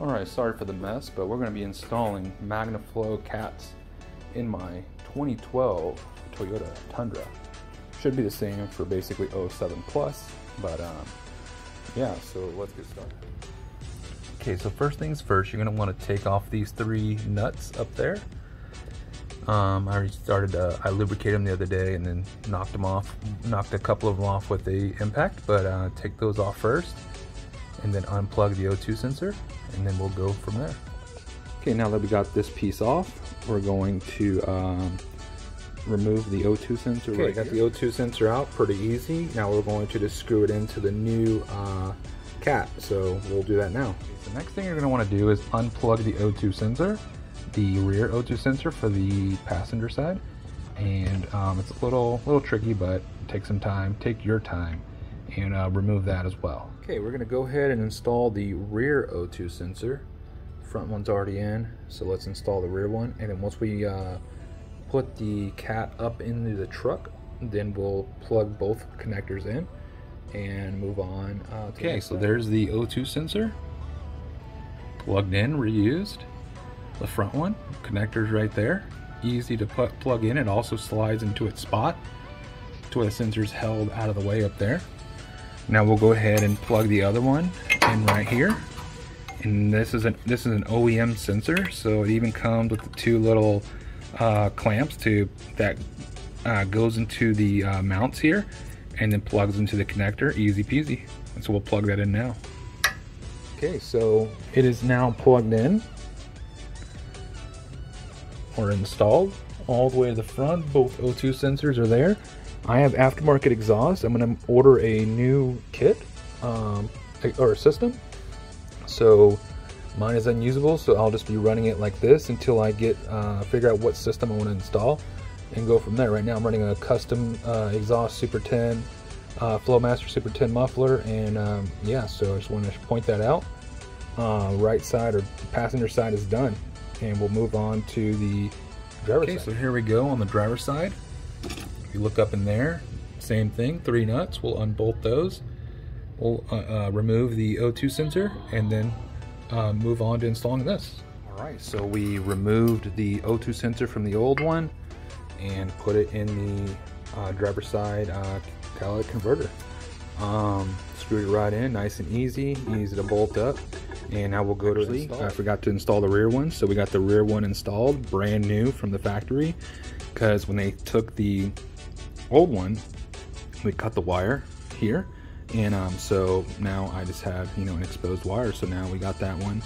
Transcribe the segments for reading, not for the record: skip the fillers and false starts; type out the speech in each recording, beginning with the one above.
Alright, sorry for the mess, but we're going to be installing MagnaFlow cats in my 2012 Toyota Tundra. Should be the same for basically 07 Plus, but yeah, so let's get started. Okay, so first things first, you're going to want to take off these 3 nuts up there. I already started, I lubricated them the other day and then knocked them off, knocked a couple of them off with the impact, but take those off first and then unplug the O2 sensor and then we'll go from there. Okay, now that we got this piece off, we're going to remove the O2 sensor. Okay, got the O2 sensor out, pretty easy. Now we're going to just screw it into the new cat, so we'll do that now. Okay, the next thing you're going to want to do is unplug the O2 sensor, the rear O2 sensor for the passenger side, and it's a little tricky, but take some time, take your time, and remove that as well. Okay, we're going to go ahead and install the rear O2 sensor. Front one's already in, so let's install the rear one, and then once we put the cat up into the truck, then we'll plug both connectors in and move on. Okay, so there's the O2 sensor plugged in, reused. The front one, connector's right there, easy to plug in. It also slides into its spot to where the sensor's held out of the way up there. Now we'll go ahead and plug the other one in right here. And this is an OEM sensor, so it even comes with the 2 little clamps that goes into the mounts here and then plugs into the connector, easy peasy. And so we'll plug that in now. Okay, so it is now plugged in or installed all the way to the front. Both O2 sensors are there. I have aftermarket exhaust. I'm going to order a new kit or a system. So mine is unusable, so I'll just be running it like this until I get figure out what system I want to install and go from there. Right now I'm running a custom exhaust Super 10 Flowmaster Super 10 muffler, and yeah, so I just want to point that out. Right side or passenger side is done, and we'll move on to the driver's side. Okay, so here we go on the driver's side. If you look up in there, same thing, 3 nuts. We'll unbolt those. We'll remove the O2 sensor and then move on to installing this. Alright, so we removed the O2 sensor from the old one and put it in the driver's side catalytic converter. Screwed it right in, nice and easy to bolt up. And now we'll go to install. I forgot to install the rear one, so we got the rear one installed, brand new from the factory, because when they took the old one, we cut the wire here. And so now I just have, you know, an exposed wire. So now we got that one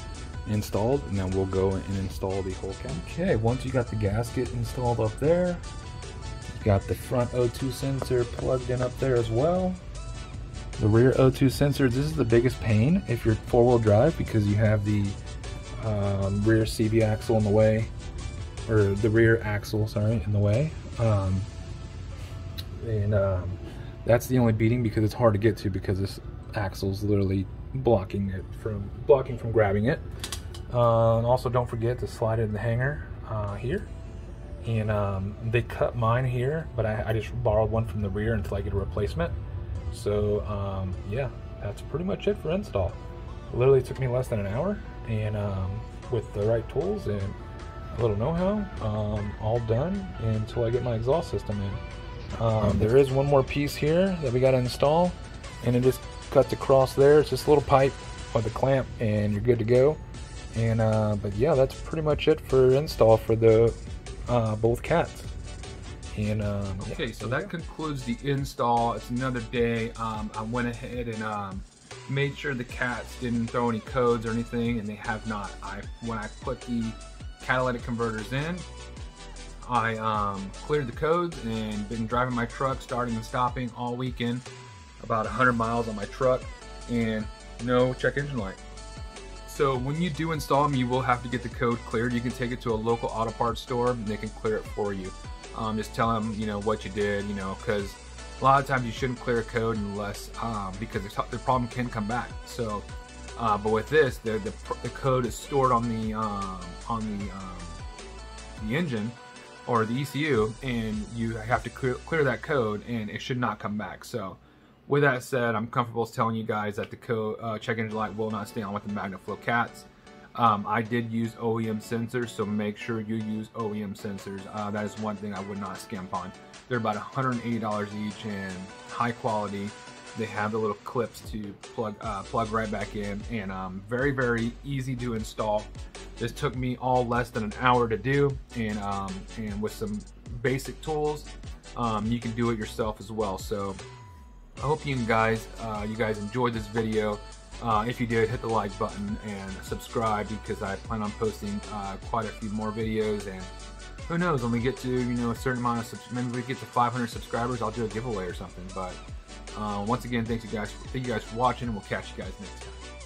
installed, and then we'll go and install the whole cat. Okay, once you got the gasket installed up there, you got the front O2 sensor plugged in up there as well. The rear O2 sensor, this is the biggest pain if you're 4-wheel drive, because you have the rear CV axle in the way, or the rear axle, sorry, in the way. That's the only beating, because it's hard to get to because this axle's literally blocking from grabbing it. And also don't forget to slide it in the hanger here. And they cut mine here, but I just borrowed one from the rear until I get a replacement. So yeah, that's pretty much it for install. It literally took me less than an hour, and with the right tools and a little know-how, all done until I get my exhaust system in. There is one more piece here that we got to install, and it just cuts across there. It's just a little pipe with a clamp, and you're good to go. And but yeah, that's pretty much it for install for the both cats. And okay, so that concludes the install. It's another day. I went ahead and made sure the cats didn't throw any codes or anything, and they have not. When I put the catalytic converters in, I cleared the codes and been driving my truck, starting and stopping all weekend, about 100 miles on my truck, and no check engine light. So when you do install them, you will have to get the code cleared. You can take it to a local auto parts store and they can clear it for you. Just tell them, you know, what you did, you know, because a lot of times you shouldn't clear a code unless, because the problem can come back. So, but with this, the code is stored on the engine or the ECU, and you have to clear that code, and it should not come back. So with that said, I'm comfortable telling you guys that the code check engine light will not stay on with the MagnaFlow cats. I did use OEM sensors, so make sure you use OEM sensors. That is one thing I would not skimp on. They're about $180 each and high quality. They have the little clips to plug right back in, and very, very easy to install. This took me all less than an hour to do, and with some basic tools, you can do it yourself as well. So I hope you guys enjoyed this video. If you did, hit the like button and subscribe, because I plan on posting quite a few more videos. And who knows, when we get to a certain amount of maybe we get to 500 subscribers, I'll do a giveaway or something. But once again, thank you guys for watching, and we'll catch you guys next time.